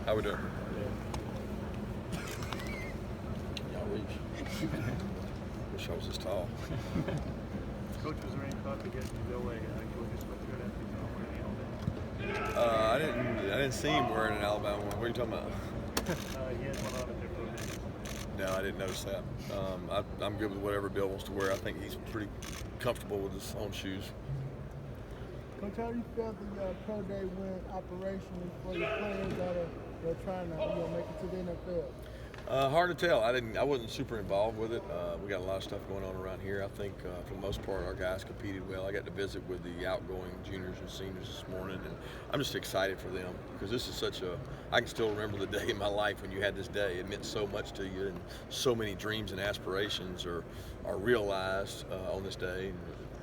How we doing? Y'all reach. Wish I was this tall. Coach, was there any thought to getting UGA coaches for good after I didn't see him wearing an Alabama one. What are you talking about? he had one on at different days. No, I didn't notice that. I'm good with whatever Bill wants to wear. I think he's pretty comfortable with his own shoes. Coach, how do you feel the pro day went operationally for your players that are trying to make it to the NFL? Hard to tell. I wasn't super involved with it. We got a lot of stuff going on around here. I think for the most part our guys competed well. I got to visit with the outgoing juniors and seniors this morning, and I'm just excited for them because this is I can still remember the day in my life when you had this day. It meant so much to you, and so many dreams and aspirations are realized on this day.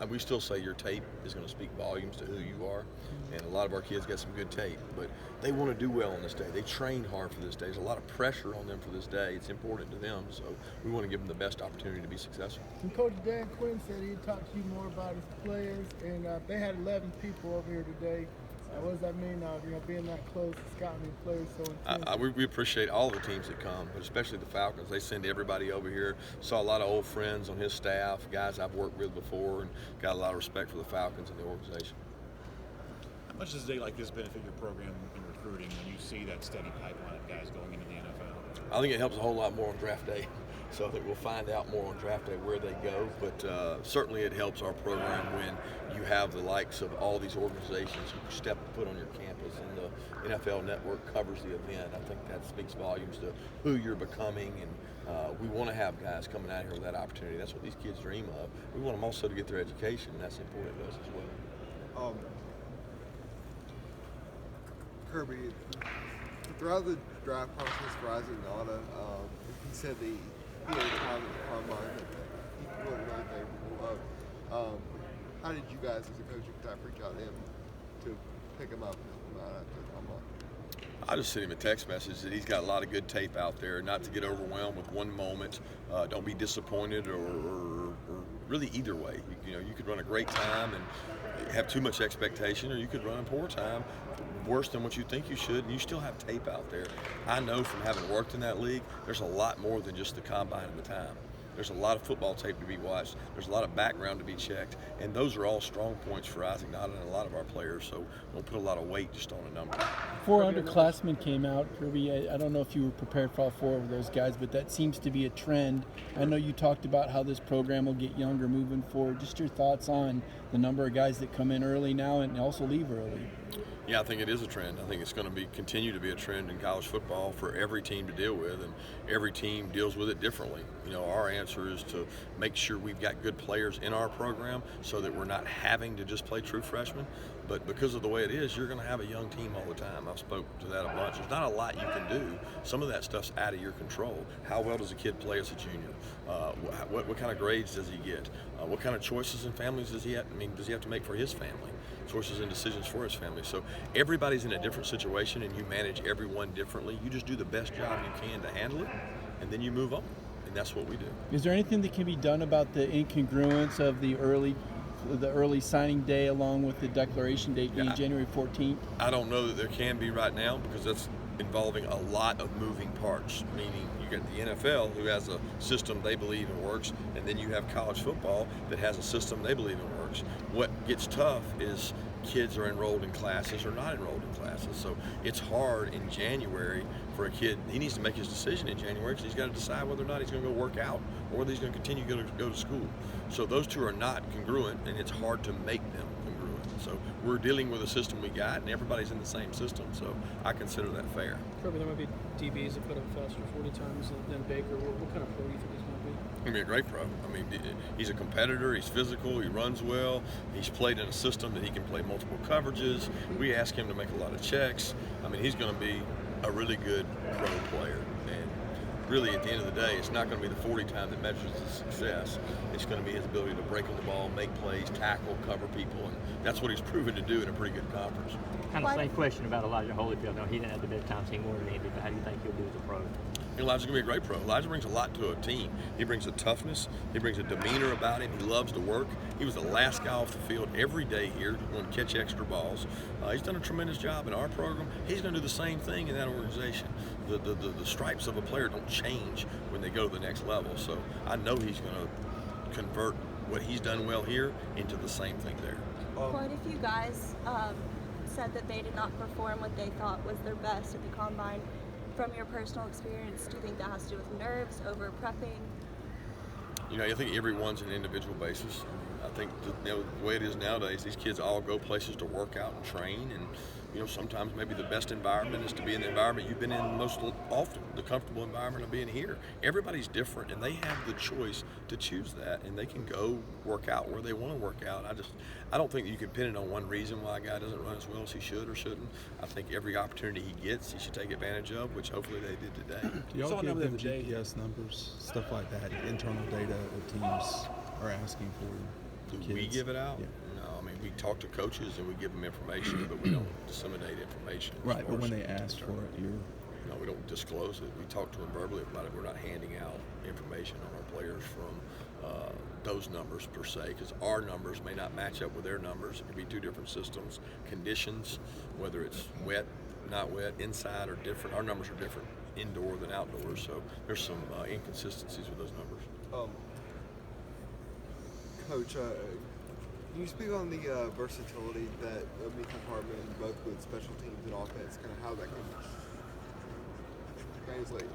And we still say your tape is going to speak volumes to who you are, and a lot of our kids got some good tape, but they want to do well on this day. They train hard for this day. There's a lot of pressure on them for this day. It's important to them, so we want to give them the best opportunity to be successful. And Coach Dan Quinn said he'd talk to you more about his players, and they had 11 people over here today. What does that mean, being that close to scouting players so intensely? We appreciate all the teams that come, but especially the Falcons. They send everybody over here. Saw a lot of old friends on his staff, guys I've worked with before, and got a lot of respect for the Falcons and the organization. How much does a day like this benefit your program in recruiting when you see that steady pipeline of guys going into the NFL? I think it helps a whole lot more on draft day. So I think we'll find out more on draft day where they go, but certainly it helps our program when you have the likes of all these organizations who step foot on your campus, and the NFL Network covers the event. I think that speaks volumes to who you're becoming, and we want to have guys coming out here with that opportunity. That's what these kids dream of. We want them also to get their education, and that's important to us as well. Kirby, throughout the draft process for Isaac Nada, he said he had a time at the combine that he wasn't really favorable of. How did you guys, as a coaching staff, reach out to him to pick him up and help him out after the combine? I just sent him a text message that he's got a lot of good tape out there, not to get overwhelmed with one moment. Don't be disappointed or really either way. You could run a great time and have too much expectation, or you could run a poor time, worse than what you think you should, and you still have tape out there. I know from having worked in that league, there's a lot more than just the combine and the time. There's a lot of football tape to be watched. There's a lot of background to be checked, and those are all strong points for Isaac Nada and a lot of our players, so don't put a lot of weight just on a number. 4 underclassmen came out, Kirby. I don't know if you were prepared for all 4 of those guys, but that seems to be a trend. I know you talked about how this program will get younger moving forward. Just your thoughts on the number of guys that come in early now and also leave early. Yeah, I think it is a trend. I think it's going to continue to be a trend in college football for every team to deal with, and every team deals with it differently. Our answer is to make sure we've got good players in our program so that we're not having to just play true freshmen. But because of the way it is, you're going to have a young team all the time. I've spoken to that a bunch. There's not a lot you can do. Some of that stuff's out of your control. How well does a kid play as a junior? What kind of grades does he get? What kind of choices and families does he have? Does he have to make for his family? Choices and decisions for his family. So everybody's in a different situation, and you manage everyone differently. You just do the best job you can to handle it, and then you move on. And that's what we do. Is there anything that can be done about the incongruence of the early signing day along with the declaration date being January 14th? I don't know that there can be right now, because that's involving a lot of moving parts, meaning you got the NFL, who has a system they believe in works, and then you have college football that has a system they believe in works. What gets tough is kids are enrolled in classes or not enrolled in classes. So it's hard in January for a kid. He needs to make his decision in January, because he's got to decide whether or not he's going to go work out or whether he's going to continue to go to school. So those two are not congruent, and it's hard to make them congruent. So we're dealing with a system we got, and everybody's in the same system. So I consider that fair. Kirby, there might be DBs that put up faster 40 times than Baker. What kind of pro do you think he's going to be? He's going to be a great pro. He's a competitor. He's physical. He runs well. He's played in a system that he can play multiple coverages. We ask him to make a lot of checks. He's going to be a really good pro player. And really at the end of the day, it's not going to be the 40 time that measures his success. It's going to be his ability to break on the ball, make plays, tackle, cover people, and that's what he's proven to do in a pretty good conference. Kind of same question about Elijah Holyfield. No, he didn't have the best time team more than Andy, but how do you think he'll do as a pro? Elijah's going to be a great pro. Elijah brings a lot to a team. He brings a toughness. He brings a demeanor about him. He loves to work. He was the last guy off the field every day here to catch extra balls. He's done a tremendous job in our program. He's going to do the same thing in that organization. The stripes of a player don't change when they go to the next level. So I know he's going to convert what he's done well here into the same thing there. Quite a few guys said that they did not perform what they thought was their best at the combine. From your personal experience, do you think that has to do with nerves, over prepping? You know, I think everyone's an individual basis. I think the way it is nowadays, these kids all go places to work out and train, and sometimes maybe the best environment is to be in the environment you've been in most often, the comfortable environment of being here. Everybody's different, and they have the choice to choose that, and they can go work out where they want to work out. I don't think you can pin it on one reason why a guy doesn't run as well as he should or shouldn't. I think every opportunity he gets, he should take advantage of, which hopefully they did today. Do y'all give them GPS numbers, stuff like that, internal data that teams are asking for? Do we give it out? Yeah. No, I mean, we talk to coaches and we give them information, but we don't disseminate information. Right, but when they ask for it, No, we don't disclose it. We talk to them verbally about it. We're not handing out information on our players from those numbers per se, because our numbers may not match up with their numbers. It could be two different systems, conditions, whether it's wet, not wet, inside or different. Our numbers are different indoor than outdoors, so there's some inconsistencies with those numbers. Coach, can you speak on the versatility that Miko Hartman, both with special teams and offense, kind of how that can translate?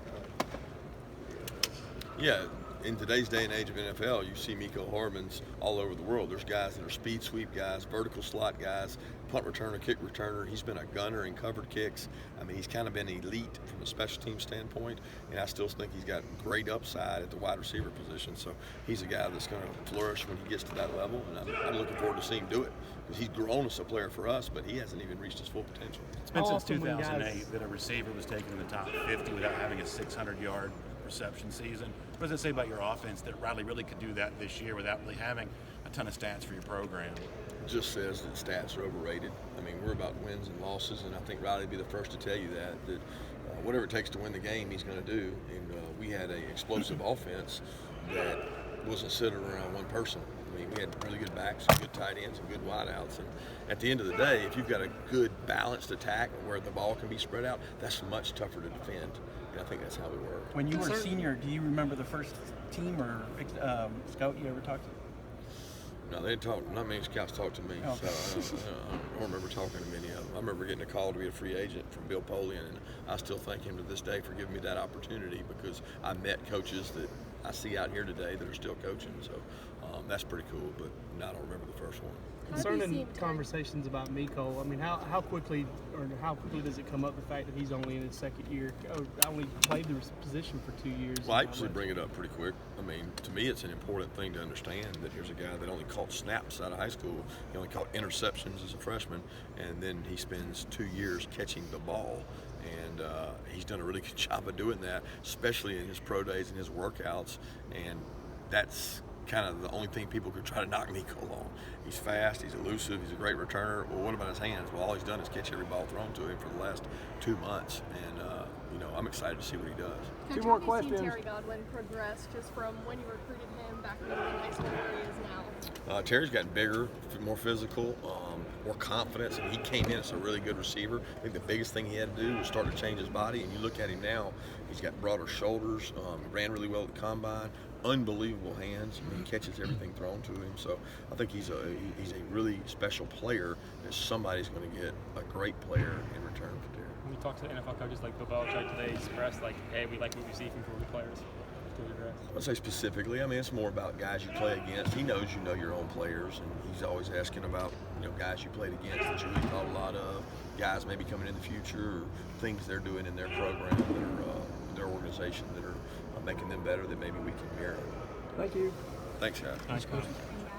Yeah, in today's day and age of NFL, you see Miko Hartmans all over the world. There's guys that are speed sweep guys, vertical slot guys, punt returner, kick returner. He's been a gunner in covered kicks. I mean, he's kind of been elite from a special team standpoint, and I still think he's got great upside at the wide receiver position. So he's a guy that's going to flourish when he gets to that level, and I'm looking forward to seeing him do it, because he's grown as a player for us, but he hasn't even reached his full potential. It's been since 2008 that a receiver was taken in the top 50 without having a 600-yard reception season. What does it say about your offense that Riley really could do that this year without really having a ton of stats for your program? It just says that stats are overrated. I mean, we're about wins and losses, and I think Riley would be the first to tell you that whatever it takes to win the game, he's going to do. And we had an explosive offense that wasn't centered around one person. I mean, we had really good backs, good tight ends, and good wideouts. And at the end of the day, if you've got a good balanced attack where the ball can be spread out, that's much tougher to defend. And I think that's how we work. When you were a senior, do you remember the first team or scout you ever talked to? No, they didn't talk. Not many scouts talked to me, so I don't remember talking to many of them. I remember getting a call to be a free agent from Bill Polian, and I still thank him to this day for giving me that opportunity, because I met coaches that I see out here today that are still coaching. So that's pretty cool, but I don't remember the first one. Concerning conversations about Miko, I mean, how quickly does it come up, the fact that he's only in his second year, only played the position for 2 years? Well, I usually bring it up pretty quick. I mean, to me, it's an important thing to understand that here's a guy that only caught snaps out of high school. He only caught interceptions as a freshman, and then he spends 2 years catching the ball. And he's done a really good job of doing that, especially in his pro days and his workouts. And that's kind of the only thing people could try to knock Miko on. He's fast, he's elusive, he's a great returner. Well, what about his hands? Well, all he's done is catch every ball thrown to him for the last 2 months, and I'm excited to see what he does. Two more questions. How have you seen Terry Godwin progress just from when you recruited him back in high school where he is now? Terry's gotten bigger, more physical, more confidence, and he came in as a really good receiver. I think the biggest thing he had to do was start to change his body, and you look at him now, he's got broader shoulders, ran really well at the combine, unbelievable hands. I mean, he catches everything thrown to him. So I think he's a really special player that somebody's going to get a great player in return for Terry. When we talk to NFL coaches like Bill Belichick today, he's expressed like, hey, we like what we see from good players. I'd say specifically, I mean, it's more about guys you play against. He knows you know your own players, and he's always asking about guys you played against that you really thought a lot of, guys maybe coming in the future, or things they're doing in their program that are their organization that are making them better that maybe we can mirror. Thank you. Thanks, guys. Nice coach.